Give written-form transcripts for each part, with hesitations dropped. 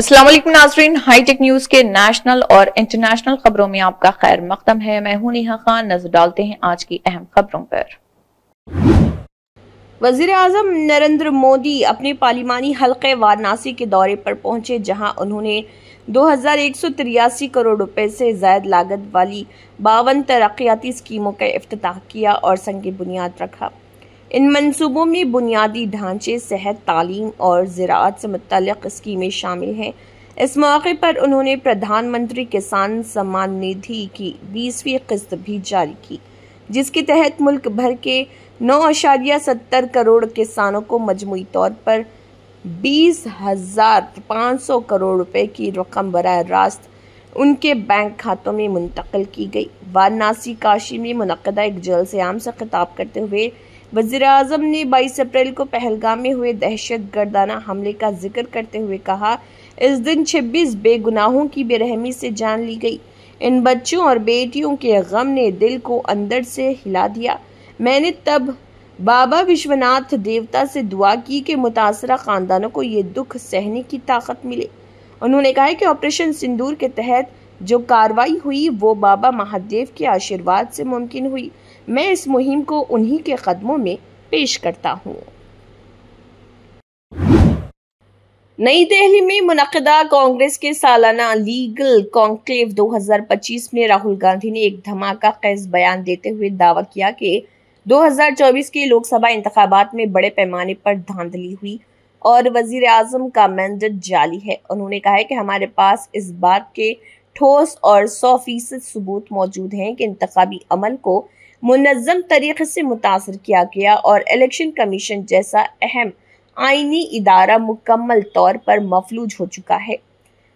अस्सलाम वालेकुम नाज़रीन, हाईटेक न्यूज के नेशनल और इंटरनेशनल खबरों में आपका खैर मकदम है। मैं हूं नेहा खान। नजर डालते हैं आज की अहम खबरों पर। वजीर आजम नरेंद्र मोदी अपने पार्लिमानी हल्के वाराणसी के दौरे पर पहुंचे, जहां उन्होंने 2183 करोड़ रुपए से ज्यादा लागत वाली 52 तरक्याती स्कीमों का इफ्तिताह किया और संग बुनियाद रखा। इन मंसूबों में बुनियादी ढांचे, सेहत, तालीम और ज़राअत से मुतल्लिक़ स्कीमें शामिल हैं। इस मौके पर उन्होंने प्रधानमंत्री किसान सम्मान निधि की 20वीं किस्त भी जारी की, जिसके तहत मुल्क भर के 9.70 करोड़ किसानों को मजमूई तौर पर 20,500 करोड़ रुपए की रकम बराह रास्त उनके बैंक खातों में मुंतकिल की गई। वाराणसी काशी में मुनक्किदा एक जलसे आम से खिताब करते हुए वज़ीर आज़म ने 22 अप्रैल को पहलगाम में हुए दहशतगर्दाना हमले का जिक्र करते हुए कहा, इस दिन 26 बेगुनाहों की बेरहमी से जान ली गई। इन बच्चों और बेटियों के गम ने दिल को अंदर से हिला दिया। मैंने तब बाबा विश्वनाथ देवता से दुआ की कि मुतासरा खानदानों को ये दुख सहने की ताकत मिले। उन्होंने कहा कि ऑपरेशन सिंदूर के तहत जो कार्रवाई हुई वो बाबा महादेव के आशीर्वाद से मुमकिन हुई। मैं इस मुहिम को उन्हीं के कदमों में पेश करता हूँ। नई दिल्ली में मुनक्किदा कांग्रेस के सालाना लीगल कॉन्क्लेव 2025 में राहुल गांधी ने एक धमाका खेज बयान देते हुए दावा किया कि 2024 के लोकसभा इंतखाबात में बड़े पैमाने पर धांधली हुई और वजीर आजम का मैंडेट जाली है। उन्होंने कहा है कि हमारे पास इस बात के ठोस और 100% सबूत मौजूद हैं कि इंतखाबी अमल को मुनज़्ज़म तरीके से मुतासर किया गया और इलेक्शन कमीशन जैसा अहम आईनी इदारा मुकम्मल तौर पर मफलूज हो चुका है।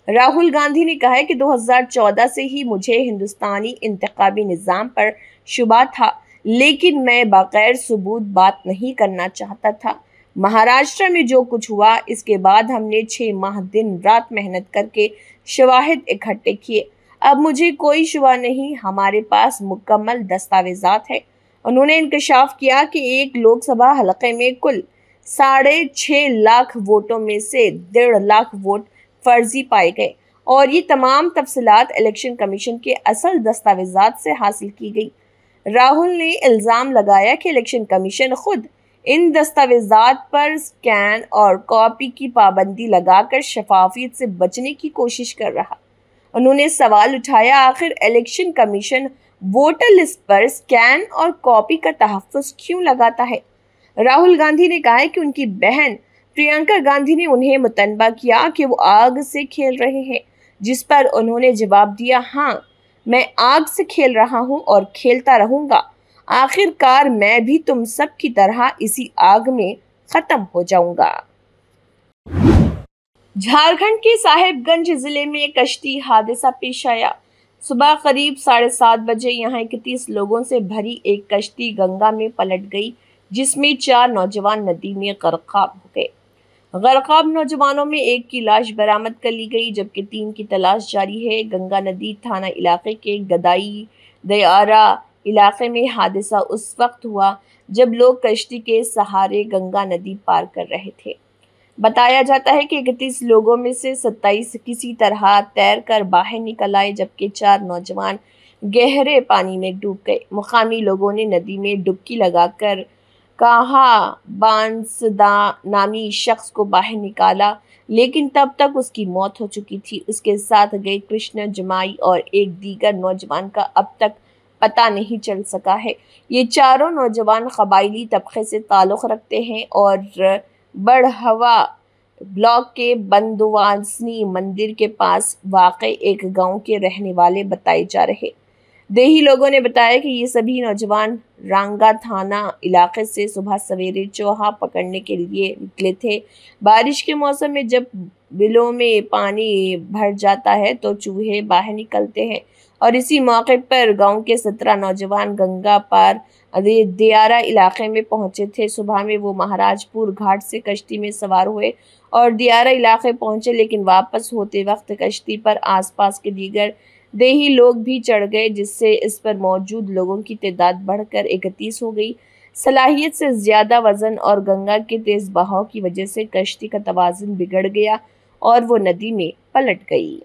राहुल गांधी ने कहा है कि 2014 से ही मुझे हिंदुस्तानी इंतखाबी निज़ाम पर शुबा था, लेकिन मैं बगैर सबूत बात नहीं करना चाहता था। महाराष्ट्र में जो कुछ हुआ, इसके बाद हमने 6 माह दिन रात मेहनत करके शवाहिद इकट्ठे किए। अब मुझे कोई शुबा नहीं, हमारे पास मुकम्मल दस्तावेजात है। उन्होंने इंकशाफ किया कि एक लोकसभा हलके में कुल 6.5 लाख वोटों में से 1.5 लाख वोट फर्जी पाए गए और ये तमाम तफसीलात इलेक्शन कमीशन के असल दस्तावेजात से हासिल की गई। राहुल ने इल्ज़ाम लगाया कि इलेक्शन कमीशन खुद इन दस्तावेजात पर स्कैन और कॉपी की पाबंदी लगाकर शफाफियत से बचने की कोशिश कर रहा। उन्होंने सवाल उठाया, आखिर इलेक्शन कमीशन वोटर लिस्ट पर स्कैन और कॉपी का तहफ़्फ़ुज़ क्यों लगाता है? राहुल गांधी ने कहा है कि उनकी बहन प्रियंका गांधी ने उन्हें मुतनबा किया कि वो आग से खेल रहे हैं, जिस पर उन्होंने जवाब दिया, हाँ, मैं आग से खेल रहा हूँ और खेलता रहूँगा। आखिरकार मैं भी तुम सब की तरह इसी आग में ख़त्म हो जाऊँगा। झारखंड के साहिबगंज जिले में एक कश्ती हादसा पेश आया। सुबह करीब 7:30 बजे यहाँ 31 लोगों से भरी एक कश्ती गंगा में पलट गई, जिसमें 4 नौजवान नदी में गरकाब हो गए। गरकाब नौजवानों में एक की लाश बरामद कर ली गई, जबकि 3 की तलाश जारी है। गंगा नदी थाना इलाके के गदाई दयारा इलाके में हादसा उस वक्त हुआ जब लोग कश्ती के सहारे गंगा नदी पार कर रहे थे। बताया जाता है कि 31 लोगों में से 27 किसी तरह तैरकर बाहर निकल आए, जबकि 4 नौजवान गहरे पानी में डूब गए। मुकामी लोगों ने नदी में डुबकी लगाकर काहा बांसदा नामी शख्स को बाहर निकाला, लेकिन तब तक उसकी मौत हो चुकी थी। उसके साथ गए कृष्ण जमाई और एक दीगर नौजवान का अब तक पता नहीं चल सका है। ये चारों नौजवान कबायली तबके से ताल्लुक़ रखते हैं और बड़हवा ब्लॉक के बंदवासनी मंदिर के पास वाक़ एक गांव के रहने वाले बताए जा रहे। देही लोगों ने बताया कि ये सभी नौजवान रांगा थाना इलाके से सुबह सवेरे चोहा पकड़ने के लिए निकले थे। बारिश के मौसम में जब बिलों में पानी भर जाता है तो चूहे बाहर निकलते हैं और इसी मौके पर गांव के 17 नौजवान गंगा पार दियारा इलाके में पहुंचे थे। सुबह में वो महाराजपुर घाट से कश्ती में सवार हुए और दियारा इलाके पहुंचे, लेकिन वापस होते वक्त कश्ती पर आसपास के दीगर देही लोग भी चढ़ गए, जिससे इस पर मौजूद लोगों की तादाद बढ़कर 31 हो गई। सलाहियत से ज़्यादा वज़न और गंगा के तेज़ बहाव की वजह से कश्ती का तवाज़ुन बिगड़ गया और वो नदी में पलट गई।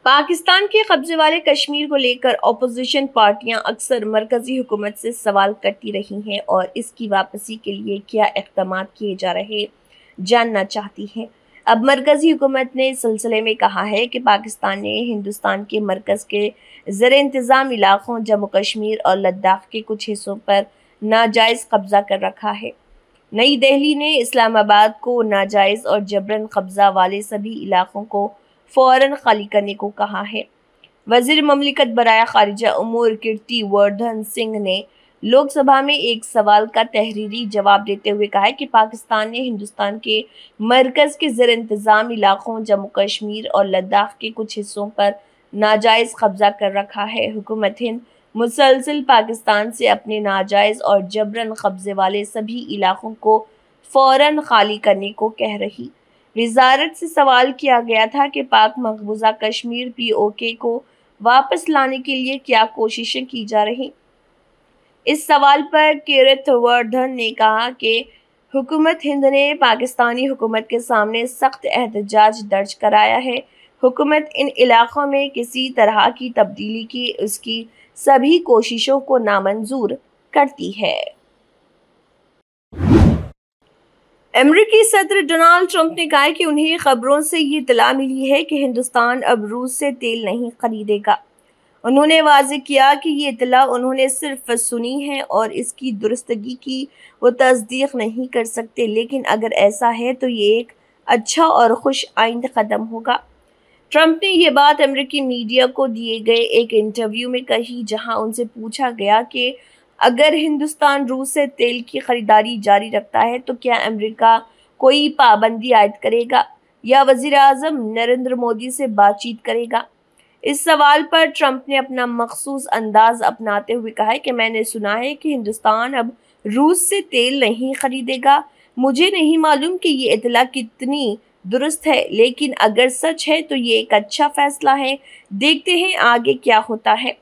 पाकिस्तान के कब्जे वाले कश्मीर को लेकर अपोजिशन पार्टियां अक्सर मरकजी हुकूमत से सवाल करती रही हैं और इसकी वापसी के लिए क्या इक़दाम किए जा रहे जानना चाहती हैं। अब मरकजी हुकूमत ने इस सिलसिले में कहा है कि पाकिस्तान ने हिंदुस्तान के मरकज़ के ज़ेर इंतज़ाम इलाक़ों जम्मू कश्मीर और लद्दाख के कुछ हिस्सों पर नाजायज़ कब्ज़ा कर रखा है। नई दिल्ली ने इस्लामाबाद को नाजायज़ और जबरन कब्ज़ा वाले सभी इलाक़ों को फ़ौरन खाली करने को कहा है। वज़ीर ममलिकत बराए ख़ारिजा उमूर कीर्ति वर्धन सिंह ने लोकसभा में एक सवाल का तहरीरी जवाब देते हुए कहा है कि पाकिस्तान ने हिंदुस्तान के मरकज़ के ज़ेर इंतज़ाम इलाक़ों जम्मू कश्मीर और लद्दाख के कुछ हिस्सों पर नाजायज़ कब्ज़ा कर रखा है। हुकूमत हिंद मुसलसल पाकिस्तान से अपने नाजायज़ और जबरन कब्ज़े वाले सभी इलाक़ों को फ़ौरन खाली करने को कह रही। वज़ारत से सवाल किया गया था कि पाक मकबूजा कश्मीर POK को वापस लाने के लिए क्या कोशिशें की जा रही। इस सवाल पर कीर्ति वर्धन ने कहा कि हुकूमत हिंद ने पाकिस्तानी हुकूमत के सामने सख्त एहतजाज दर्ज कराया है। हुकूमत इन इलाक़ों में किसी तरह की तब्दीली की उसकी सभी कोशिशों को नामंजूर करती है। अमेरिकी सदर डोनाल्ड ट्रंप ने कहा कि उन्हें खबरों से ये इत्तला मिली है कि हिंदुस्तान अब रूस से तेल नहीं खरीदेगा। उन्होंने वाज़ेह किया कि ये इत्तला उन्होंने सिर्फ सुनी है और इसकी दुरुस्तगी की वो तस्दीक नहीं कर सकते, लेकिन अगर ऐसा है तो ये एक अच्छा और खुश आइंद कदम होगा। ट्रंप ने ये बात अमेरिकी मीडिया को दिए गए एक इंटरव्यू में कही, जहां उनसे पूछा गया कि अगर हिंदुस्तान रूस से तेल की खरीदारी जारी रखता है तो क्या अमेरिका कोई पाबंदी आयद करेगा या वज़ीर आज़म नरेंद्र मोदी से बातचीत करेगा। इस सवाल पर ट्रंप ने अपना मखसूस अंदाज अपनाते हुए कहा कि मैंने सुना है कि हिंदुस्तान अब रूस से तेल नहीं खरीदेगा। मुझे नहीं मालूम कि ये इत्तला कितनी दुरुस्त है, लेकिन अगर सच है तो ये एक अच्छा फैसला है। देखते हैं आगे क्या होता है।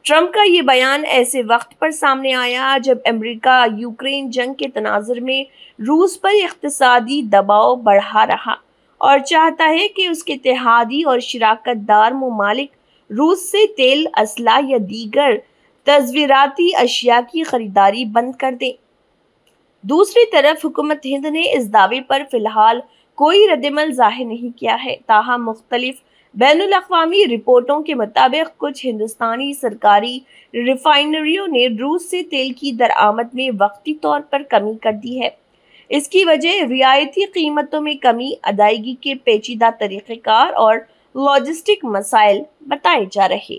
ट्रंप का ये बयान ऐसे वक्त पर सामने आया जब अमेरिका यूक्रेन जंग के तनाज़ुर में रूस पर इक़्तिसादी दबाव बढ़ा रहा और चाहता है कि उसके इत्तेहादी और शिराकतदार ममालिक रूस से तेल, असला या दीगर तज़वीराती अशिया की खरीदारी बंद कर दें। दूसरी तरफ हुकूमत हिंद ने इस दावे पर फ़िलहाल कोई रद्दअमल ज़ाहिर नहीं किया है। ताहम मुख्तलिफ बैनुल अक़वामी रिपोर्टों के मुताबिक कुछ हिंदुस्तानी सरकारी रिफाइनरियों ने रूस से तेल की दरआमद में वक्ती तौर पर कमी कर दी है। इसकी वजह रियायती कीमतों में कमी, अदायगी के पेचीदा तरीक़ेकार और लॉजिस्टिक मसाइल बताए जा रहे।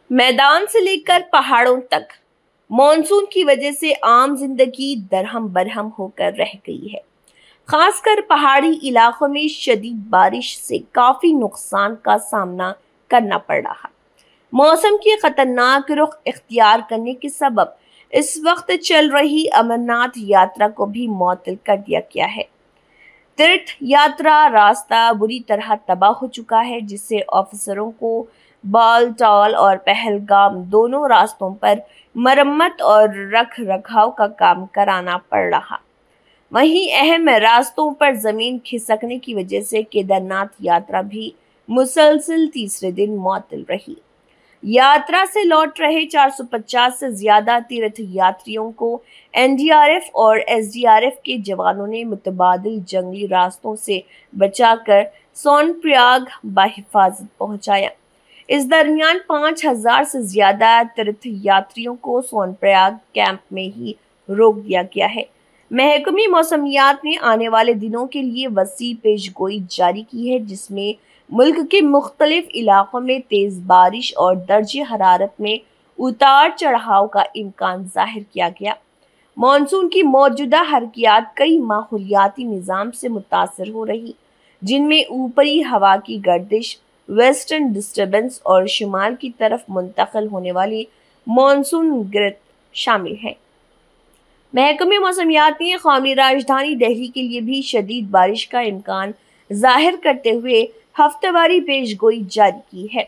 मैदान से लेकर पहाड़ों तक मॉनसून की वजह से आम जिंदगी दरहम बरहम होकर रह गई है। खासकर पहाड़ी इलाकों में शदीद बारिश से काफ़ी नुकसान का सामना करना पड़ रहा। मौसम की खतरनाक रुख इख्तियार करने के सबब इस वक्त चल रही अमरनाथ यात्रा को भी मुअत्तल कर दिया गया है। तीर्थ यात्रा रास्ता बुरी तरह तबाह हो चुका है, जिससे ऑफिसरों को बालटाल और पहलगाम दोनों रास्तों पर मरम्मत और रख रखाव का काम कराना पड़ रहा। वहीं अहम रास्तों पर जमीन खिसकने की वजह से केदारनाथ यात्रा भी मुसलसल तीसरे दिन मुअत्तल रही। यात्रा से लौट रहे 450 से ज्यादा तीर्थ यात्रियों को NDRF और SDRF के जवानों ने मुतबादिल जंगली रास्तों से बचाकर सोनप्रयाग बाहिफाजत पहुंचाया। इस दरमियान 5000 से ज्यादा तीर्थ यात्रियों को सोनप्रयाग कैंप में ही रोक दिया गया है। महकमे मौसमियात ने आने वाले दिनों के लिए वसी पेशगोई जारी की है, जिसमें मुल्क के मुख्तलिफ इलाकों में तेज़ बारिश और दर्जे हरारत में उतार चढ़ाव का इम्कान जाहिर किया गया। मानसून की मौजूदा हरकियात कई माहौलियाती निज़ाम से मुतासर हो रही, जिनमें ऊपरी हवा की गर्दिश, वेस्टर्न डिस्टर्बेंस और शुमाल की तरफ मुंतकिल होने वाली मानसून गिरफ्त शामिल है। महकमे मौसमियात ने कौमी राजधानी दिल्ली के लिए भी शदीद बारिश का इम्कान जाहिर करते हुए हफ्तेवारी पेशगोई जारी की है।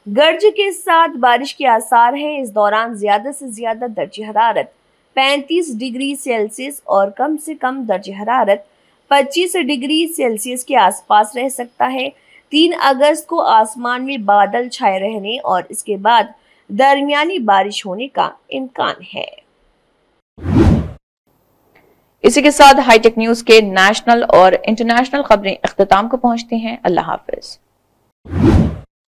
गर्ज के साथ बारिश के आसार हैं। इस दौरान ज्यादा से ज्यादा दर्जे हरारत 35 डिग्री सेल्सियस और कम से कम दर्ज हरारत 25 डिग्री सेल्सियस के आसपास रह सकता है। 3 अगस्त को आसमान में बादल छाए रहने और इसके बाद दरमियानी बारिश होने का इम्कान है। इसी के साथ हाईटेक न्यूज के नेशनल और इंटरनेशनल खबरें इख्तिताम को पहुंचती हैं। अल्लाह हाफिज।